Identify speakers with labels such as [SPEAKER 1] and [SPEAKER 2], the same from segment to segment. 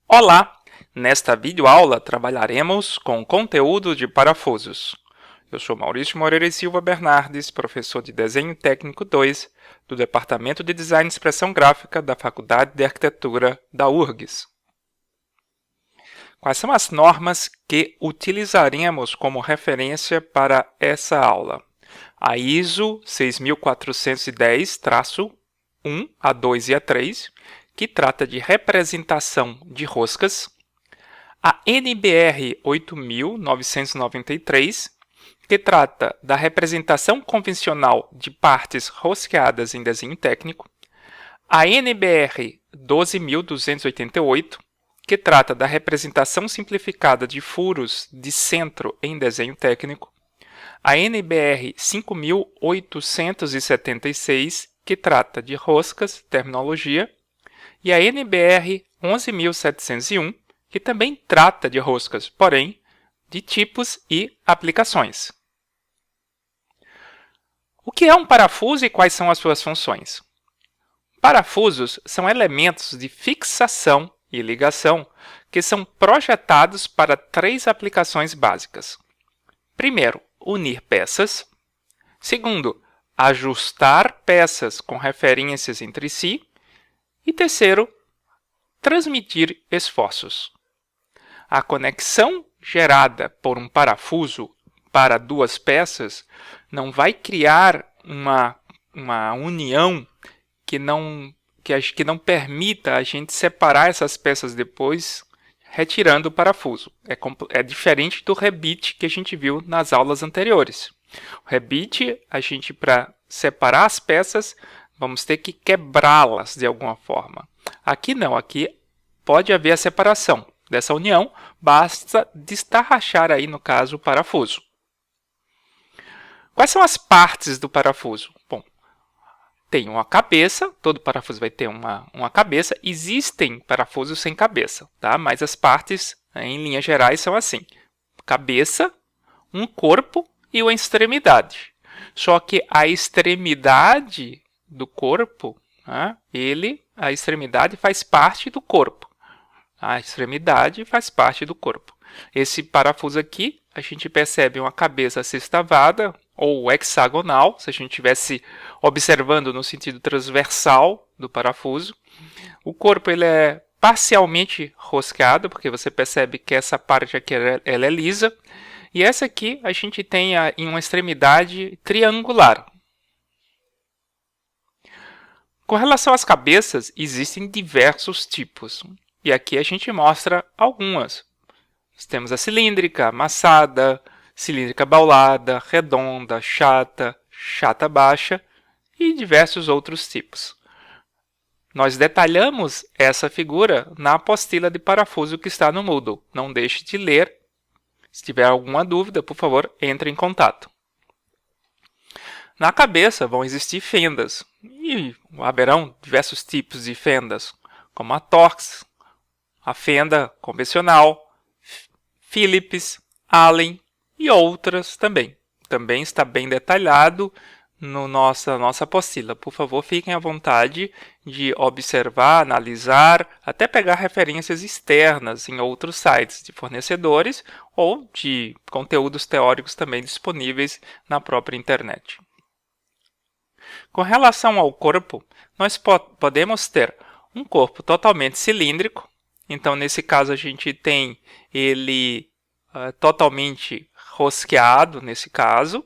[SPEAKER 1] Olá! Nesta videoaula trabalharemos com conteúdo de parafusos. Eu sou Maurício Moreira e Silva Bernardes, professor de Desenho Técnico 2 do Departamento de Design e Expressão Gráfica da Faculdade de Arquitetura da URGS. Quais são as normas que utilizaremos como referência para essa aula? A ISO 6410-1, a 2 e a 3, que trata de representação de roscas, a NBR 8993, que trata da representação convencional de partes rosqueadas em desenho técnico, a NBR 12288, que trata da representação simplificada de furos de centro em desenho técnico, a NBR 5876, que trata de roscas, terminologia, e a NBR 11701, que também trata de roscas, porém, de tipos e aplicações. O que é um parafuso e quais são as suas funções? Parafusos são elementos de fixação e ligação que são projetados para três aplicações básicas. Primeiro, unir peças. Segundo, ajustar peças com referências entre si. E terceiro, transmitir esforços. A conexão gerada por um parafuso para duas peças não vai criar uma união que não permita a gente separar essas peças depois, retirando o parafuso. É diferente do rebite que a gente viu nas aulas anteriores. O rebite, para separar as peças, vamos ter que quebrá-las de alguma forma. Aqui não, aqui pode haver a separação dessa união, basta destarrachar aí, no caso, o parafuso. Quais são as partes do parafuso? Bom, tem uma cabeça, todo parafuso vai ter uma cabeça, existem parafusos sem cabeça, tá? Mas as partes, em linhas gerais, são assim: cabeça, um corpo e uma extremidade. Só que a extremidade do corpo, a extremidade faz parte do corpo. A extremidade faz parte do corpo. Esse parafuso aqui, a gente percebe uma cabeça sextavada ou hexagonal, se a gente estivesse observando no sentido transversal do parafuso. O corpo ele é parcialmente rosqueado, porque você percebe que essa parte aqui ela é lisa. E essa aqui a gente tem em uma extremidade triangular. Com relação às cabeças, existem diversos tipos. E aqui a gente mostra algumas. Nós temos a cilíndrica, amassada, cilíndrica baulada, redonda, chata, chata baixa e diversos outros tipos. Nós detalhamos essa figura na apostila de parafuso que está no Moodle. Não deixe de ler. Se tiver alguma dúvida, por favor, entre em contato. Na cabeça vão existir fendas, e haverão diversos tipos de fendas, como a Torx, a fenda convencional, Phillips, Allen e outras também. Também está bem detalhado na nossa apostila. Por favor, fiquem à vontade de observar, analisar, até pegar referências externas em outros sites de fornecedores ou de conteúdos teóricos também disponíveis na própria internet. Com relação ao corpo, nós podemos ter um corpo totalmente cilíndrico. Então, nesse caso, a gente tem ele totalmente rosqueado, nesse caso.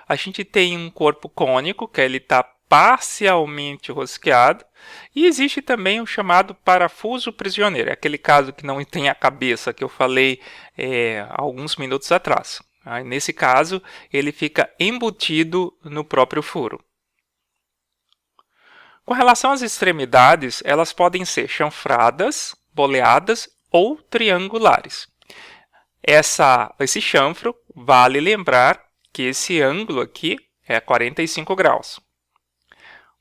[SPEAKER 1] A gente tem um corpo cônico, que ele está parcialmente rosqueado. E existe também o chamado parafuso prisioneiro. É aquele caso que não tem a cabeça, que eu falei alguns minutos atrás. Nesse caso, ele fica embutido no próprio furo. Com relação às extremidades, elas podem ser chanfradas, boleadas ou triangulares. Esse chanfro, vale lembrar que esse ângulo aqui é 45 graus.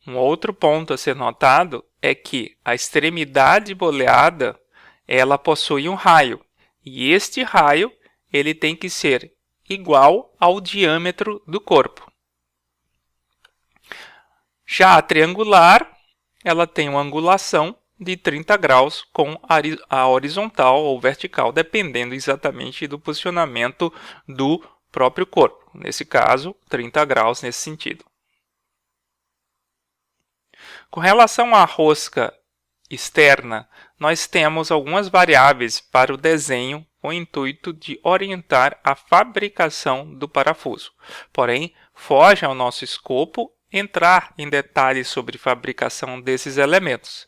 [SPEAKER 1] Um outro ponto a ser notado é que a extremidade boleada ela possui um raio, e este raio ele tem que ser igual ao diâmetro do corpo. Já a triangular, ela tem uma angulação de 30 graus com a horizontal ou vertical, dependendo exatamente do posicionamento do próprio corpo. Nesse caso, 30 graus nesse sentido. Com relação à rosca externa, nós temos algumas variáveis para o desenho com o intuito de orientar a fabricação do parafuso. Porém, foge ao nosso escopo entrar em detalhes sobre fabricação desses elementos,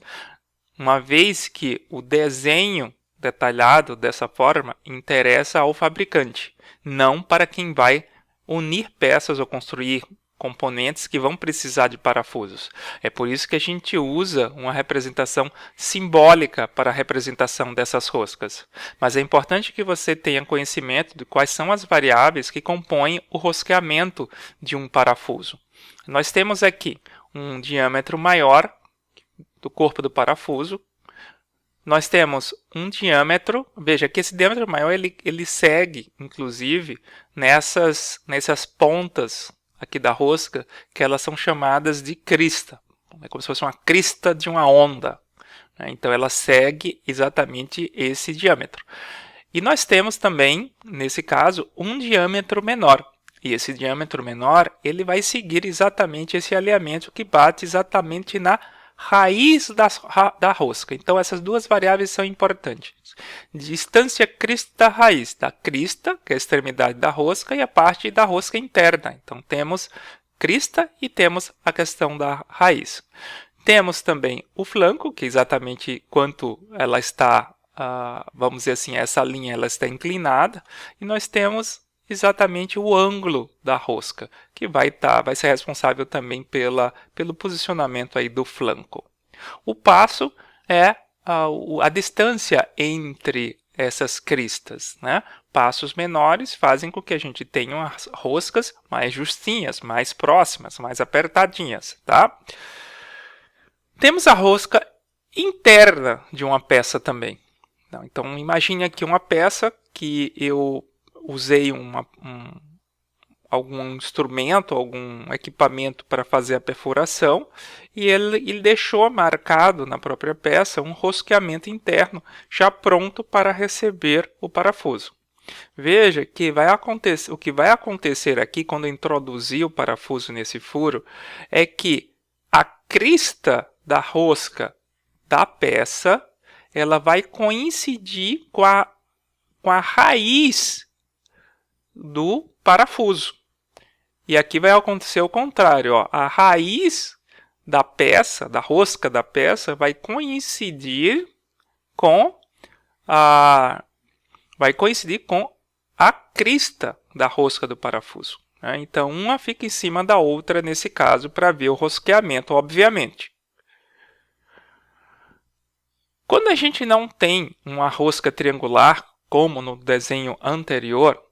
[SPEAKER 1] uma vez que o desenho detalhado dessa forma interessa ao fabricante, não para quem vai unir peças ou construir componentes que vão precisar de parafusos. É por isso que a gente usa uma representação simbólica para a representação dessas roscas. Mas é importante que você tenha conhecimento de quais são as variáveis que compõem o rosqueamento de um parafuso. Nós temos aqui um diâmetro maior do corpo do parafuso. Nós temos um diâmetro, veja que esse diâmetro maior ele segue, inclusive, nessas pontas aqui da rosca, que elas são chamadas de crista. É como se fosse uma crista de uma onda. Então, ela segue exatamente esse diâmetro. E nós temos também, nesse caso, um diâmetro menor. E esse diâmetro menor, ele vai seguir exatamente esse alinhamento que bate exatamente na raiz da rosca. Então, essas duas variáveis são importantes. Distância crista-raiz, da crista, que é a extremidade da rosca, e a parte da rosca interna. Então, temos crista e temos a questão da raiz. Temos também o flanco, que é exatamente quanto ela está, vamos dizer assim, essa linha ela está inclinada. E nós temos exatamente o ângulo da rosca, que vai ser responsável também pelo posicionamento aí do flanco. O passo é a distância entre essas cristas, né? Passos menores fazem com que a gente tenha as roscas mais justinhas, mais próximas, mais apertadinhas, tá? Temos a rosca interna de uma peça também. Então, imagine aqui uma peça que eu usei algum instrumento, algum equipamento para fazer a perfuração e ele deixou marcado na própria peça um rosqueamento interno já pronto para receber o parafuso. Veja que o que vai acontecer aqui quando eu introduzir o parafuso nesse furo é que a crista da rosca da peça ela vai coincidir com a raiz do parafuso. E aqui vai acontecer o contrário. Ó. A raiz da peça, da rosca da peça, vai coincidir com a crista da rosca do parafuso. Né? Então, uma fica em cima da outra nesse caso para ver o rosqueamento, obviamente. Quando a gente não tem uma rosca triangular, como no desenho anterior,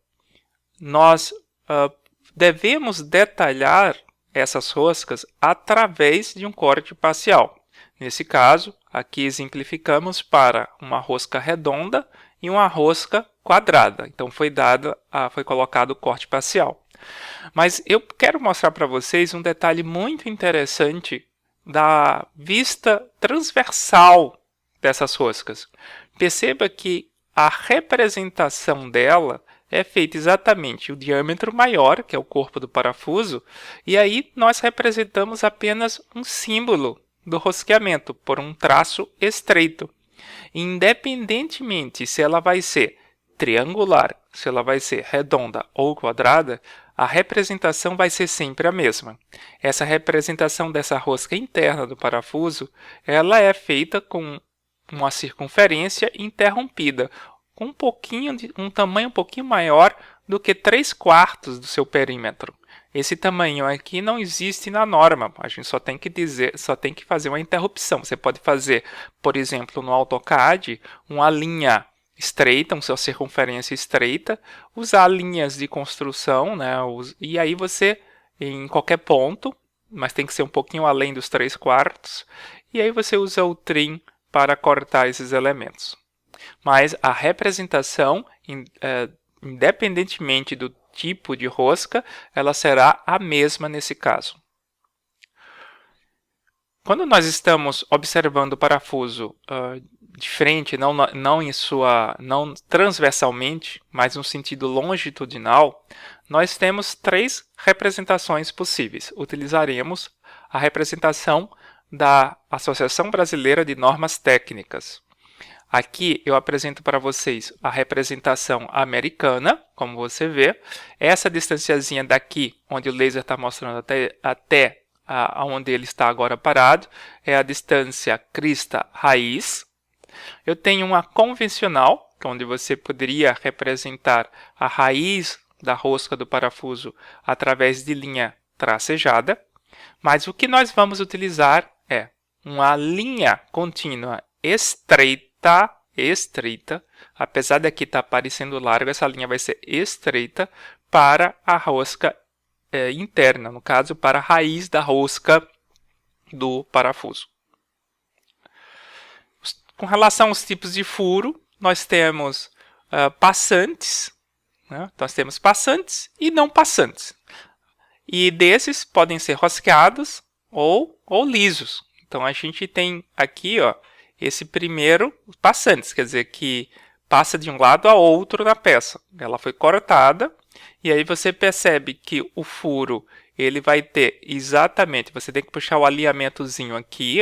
[SPEAKER 1] nós devemos detalhar essas roscas através de um corte parcial. Nesse caso, aqui exemplificamos para uma rosca redonda e uma rosca quadrada. Então, foi colocado o corte parcial. Mas eu quero mostrar para vocês um detalhe muito interessante da vista transversal dessas roscas. Perceba que a representação dela é feita exatamente o diâmetro maior, que é o corpo do parafuso, e aí nós representamos apenas um símbolo do rosqueamento por um traço estreito. Independentemente se ela vai ser triangular, se ela vai ser redonda ou quadrada, a representação vai ser sempre a mesma. Essa representação dessa rosca interna do parafuso, ela é feita com uma circunferência interrompida, com um tamanho um pouquinho maior do que 3/4 do seu perímetro. Esse tamanho aqui não existe na norma, a gente só tem que fazer uma interrupção. Você pode fazer, por exemplo, no AutoCAD, uma linha estreita, uma circunferência estreita, usar linhas de construção, né? E aí você, em qualquer ponto, mas tem que ser um pouquinho além dos 3/4, e aí você usa o trim para cortar esses elementos. Mas a representação, independentemente do tipo de rosca, ela será a mesma nesse caso. Quando nós estamos observando o parafuso de frente, não transversalmente, mas no sentido longitudinal, nós temos três representações possíveis. Utilizaremos a representação da Associação Brasileira de Normas Técnicas. Aqui eu apresento para vocês a representação americana, como você vê. Essa distanciazinha daqui, onde o laser está mostrando até onde ele está agora parado, é a distância crista-raiz. Eu tenho uma convencional, onde você poderia representar a raiz da rosca do parafuso através de linha tracejada. Mas o que nós vamos utilizar é uma linha contínua estreita, apesar de aqui estar parecendo larga, essa linha vai ser estreita para a rosca interna, no caso, para a raiz da rosca do parafuso. Com relação aos tipos de furo, nós temos passantes, né? Nós temos passantes e não passantes. E desses podem ser rosqueados ou lisos. Então a gente tem aqui esse primeiro passantes, quer dizer que passa de um lado a outro na peça. Ela foi cortada e aí você percebe que o furo ele vai ter exatamente, você tem que puxar o alinhamentozinho aqui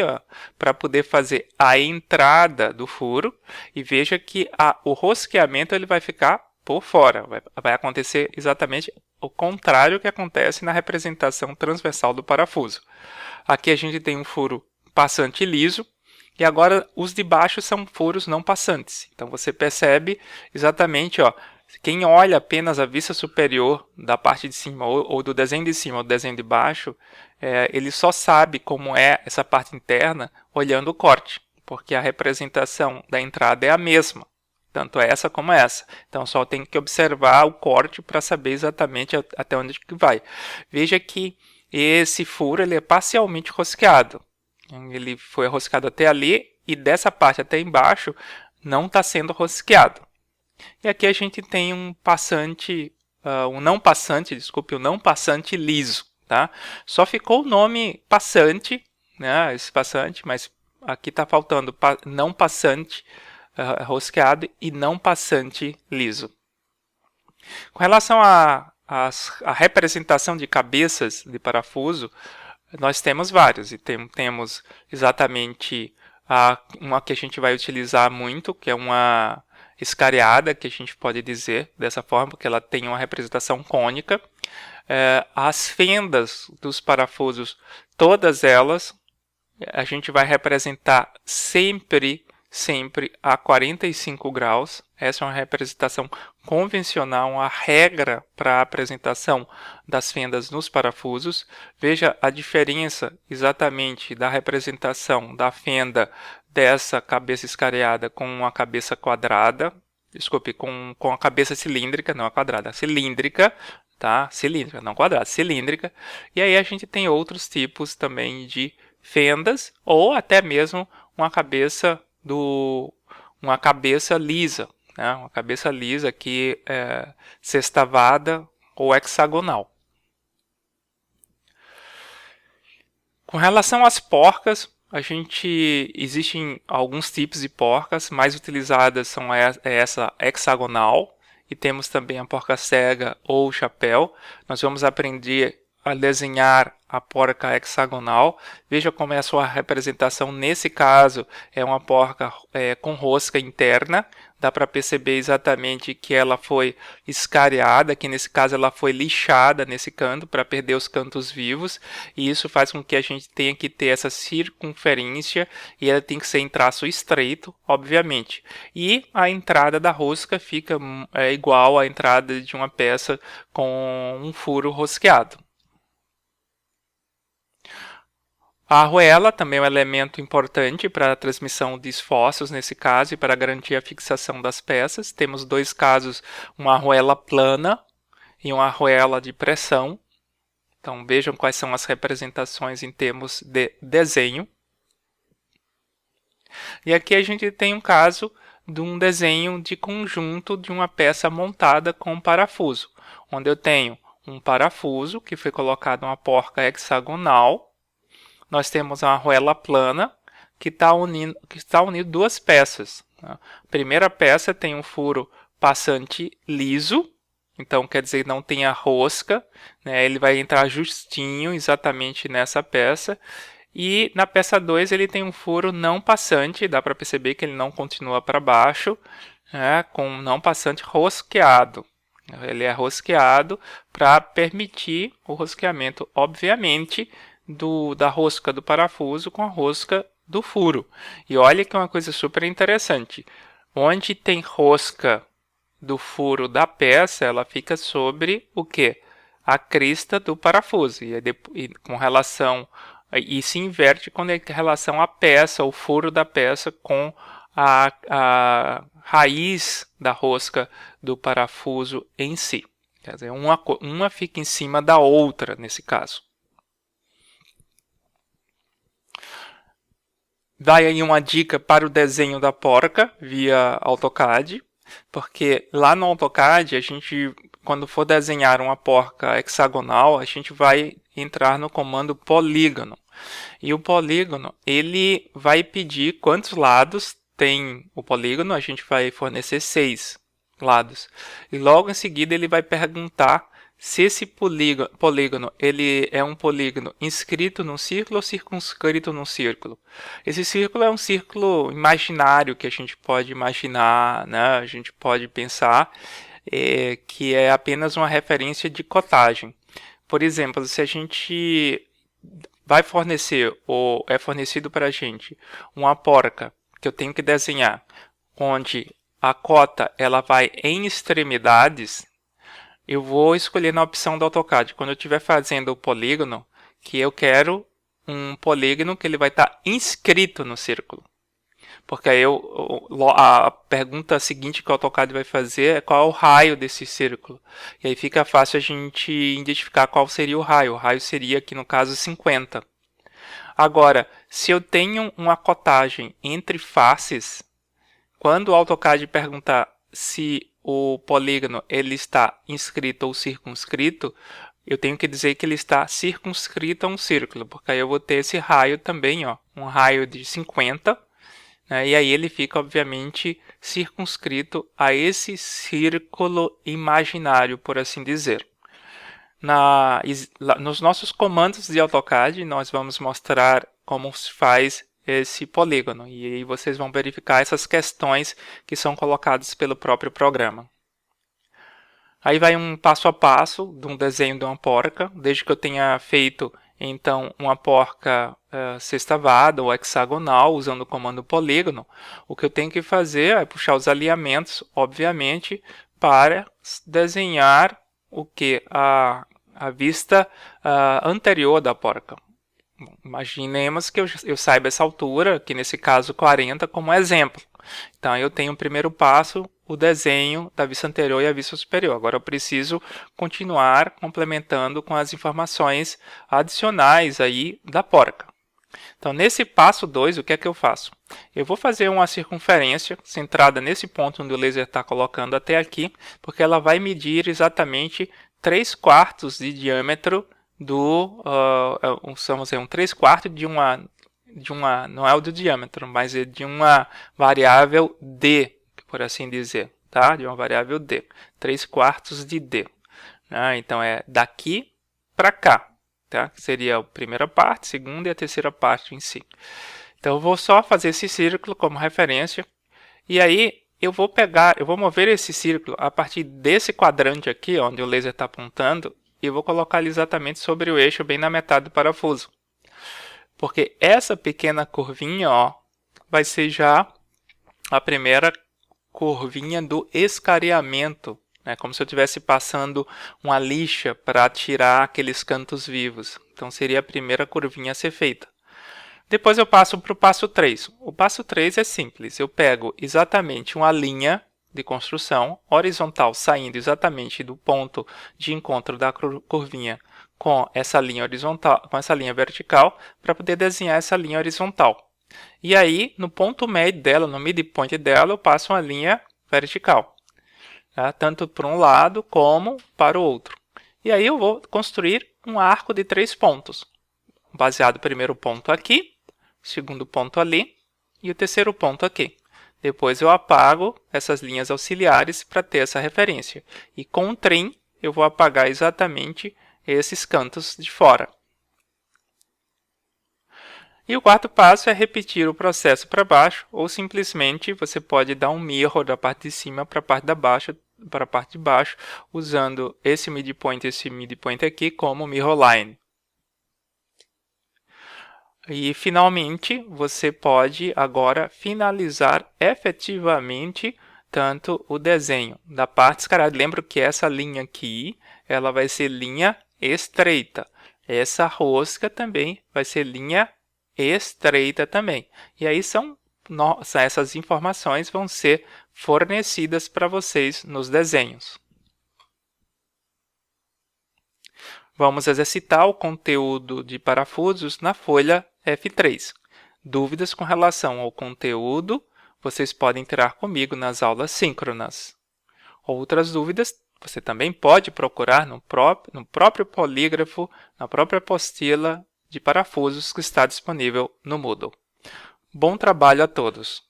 [SPEAKER 1] para poder fazer a entrada do furo e veja que o rosqueamento ele vai ficar por fora, vai acontecer exatamente o contrário que acontece na representação transversal do parafuso. Aqui a gente tem um furo passante liso, e agora os de baixo são furos não passantes. Então você percebe exatamente, quem olha apenas a vista superior da parte de cima, ou do desenho de cima ou do desenho de baixo, ele só sabe como é essa parte interna olhando o corte, porque a representação da entrada é a mesma. Tanto essa como essa. Então, só tem que observar o corte para saber exatamente até onde que vai. Veja que esse furo ele é parcialmente rosqueado. Ele foi rosqueado até ali e dessa parte até embaixo não está sendo rosqueado. E aqui a gente tem um passante, um não passante liso. Tá? Só ficou o nome passante, né, esse passante, mas aqui está faltando não passante rosqueado e não passante liso. Com relação à representação de cabeças de parafuso, nós temos várias, e temos exatamente uma que a gente vai utilizar muito, que é uma escariada, que a gente pode dizer dessa forma, porque ela tem uma representação cônica. As fendas dos parafusos, todas elas, a gente vai representar sempre a 45 graus. Essa é uma representação convencional, uma regra para a apresentação das fendas nos parafusos. Veja a diferença exatamente da representação da fenda dessa cabeça escariada com a cabeça quadrada. Desculpe, com a cabeça cilíndrica, não a quadrada, cilíndrica, tá? Cilíndrica, não quadrada, cilíndrica. E aí a gente tem outros tipos também de fendas, ou até mesmo uma cabeça lisa, né? Uma cabeça lisa aqui sextavada ou hexagonal. Com relação às porcas, existem alguns tipos de porcas, mais utilizadas são essa hexagonal, e temos também a porca cega ou chapéu. Nós vamos aprender a desenhar a porca hexagonal. Veja como é a sua representação. Nesse caso, é uma porca com rosca interna. Dá para perceber exatamente que ela foi escariada, que nesse caso ela foi lixada nesse canto para perder os cantos vivos. E isso faz com que a gente tenha que ter essa circunferência e ela tem que ser em traço estreito, obviamente. E a entrada da rosca fica igual à entrada de uma peça com um furo rosqueado. A arruela também é um elemento importante para a transmissão de esforços, nesse caso, e para garantir a fixação das peças. Temos dois casos, uma arruela plana e uma arruela de pressão. Então, vejam quais são as representações em termos de desenho. E aqui a gente tem um caso de um desenho de conjunto de uma peça montada com parafuso, onde eu tenho um parafuso que foi colocado uma porca hexagonal. nós temos uma arruela plana que está unindo duas peças. A primeira peça tem um furo passante liso, então quer dizer não tem a rosca, né? Ele vai entrar justinho exatamente nessa peça. E na peça 2 ele tem um furo não passante, dá para perceber que ele não continua para baixo, né? Com não passante rosqueado. Ele é rosqueado para permitir o rosqueamento, obviamente, da rosca do parafuso com a rosca do furo. E olha que é uma coisa super interessante. Onde tem rosca do furo da peça, ela fica sobre o quê? A crista do parafuso. E com relação e se inverte quando é em relação à peça, o furo da peça com a raiz da rosca do parafuso em si. Quer dizer, uma fica em cima da outra nesse caso. Vai aí uma dica para o desenho da porca via AutoCAD, porque lá no AutoCAD, a gente, quando for desenhar uma porca hexagonal, a gente vai entrar no comando polígono. E o polígono, ele vai pedir quantos lados tem o polígono, a gente vai fornecer 6 lados. E logo em seguida ele vai perguntar se esse polígono ele é um polígono inscrito num círculo ou circunscrito num círculo. Esse círculo é um círculo imaginário que a gente pode imaginar, né? A gente pode pensar que é apenas uma referência de cotagem. Por exemplo, se a gente vai fornecer ou é fornecido para a gente uma porca que eu tenho que desenhar, onde a cota ela vai em extremidades, eu vou escolher na opção do AutoCAD, quando eu estiver fazendo o polígono, que eu quero um polígono que ele vai estar inscrito no círculo. Porque aí a pergunta seguinte que o AutoCAD vai fazer é qual é o raio desse círculo. E aí fica fácil a gente identificar qual seria o raio. O raio seria aqui no caso 50. Agora, se eu tenho uma cotagem entre faces, quando o AutoCAD perguntar se o polígono ele está inscrito ou circunscrito, eu tenho que dizer que ele está circunscrito a um círculo, porque aí eu vou ter esse raio também, ó, um raio de 50, né, e aí ele fica, obviamente, circunscrito a esse círculo imaginário, por assim dizer. Nos nossos comandos de AutoCAD, nós vamos mostrar como se faz esse polígono. E aí vocês vão verificar essas questões que são colocadas pelo próprio programa. Aí vai um passo a passo de um desenho de uma porca, desde que eu tenha feito então uma porca sextavada ou hexagonal usando o comando polígono. O que eu tenho que fazer é puxar os alinhamentos, obviamente, para desenhar o que a vista anterior da porca. Bom, imaginemos que eu saiba essa altura, que nesse caso 40, como exemplo. Então eu tenho o primeiro passo, o desenho da vista anterior e a vista superior. Agora eu preciso continuar complementando com as informações adicionais aí da porca. Então nesse passo 2, o que é que eu faço? Eu vou fazer uma circunferência centrada nesse ponto onde o laser está colocando até aqui, porque ela vai medir exatamente 3/4 de diâmetro vamos dizer, um 3/4 de uma, não é o do diâmetro, mas é de uma variável d, por assim dizer, tá? De uma variável d, 3/4 de d. Né? Então é daqui para cá, tá? Que seria a primeira parte, a segunda e a terceira parte em si. Então eu vou só fazer esse círculo como referência, e aí eu vou mover esse círculo a partir desse quadrante aqui, onde o laser está apontando, e eu vou colocar ele exatamente sobre o eixo, bem na metade do parafuso. Porque essa pequena curvinha, ó, vai ser já a primeira curvinha do escareamento, né? Como se eu estivesse passando uma lixa para tirar aqueles cantos vivos. Então seria a primeira curvinha a ser feita. Depois eu passo para o passo 3. O passo 3 é simples. Eu pego exatamente uma linha de construção horizontal saindo exatamente do ponto de encontro da curvinha com essa linha horizontal, com essa linha vertical, para poder desenhar essa linha horizontal. E aí, no ponto médio dela, no midpoint dela, eu passo uma linha vertical, tá? Tanto para um lado como para o outro. E aí eu vou construir um arco de 3 pontos. baseado no primeiro ponto aqui, o segundo ponto ali e o terceiro ponto aqui. Depois eu apago essas linhas auxiliares para ter essa referência. E com o trim eu vou apagar exatamente esses cantos de fora. E o quarto passo é repetir o processo para baixo, ou simplesmente você pode dar um mirror da parte de cima para a parte de baixo, usando esse midpoint e esse midpoint aqui como mirror line. E finalmente você pode agora finalizar efetivamente tanto o desenho da parte descarada. Lembra que essa linha aqui, ela vai ser linha estreita. Essa rosca também vai ser linha estreita também. E aí essas informações vão ser fornecidas para vocês nos desenhos. Vamos exercitar o conteúdo de parafusos na folha F3. Dúvidas com relação ao conteúdo, vocês podem tirar comigo nas aulas síncronas. Outras dúvidas, você também pode procurar no próprio polígrafo, na própria apostila de parafusos que está disponível no Moodle. Bom trabalho a todos!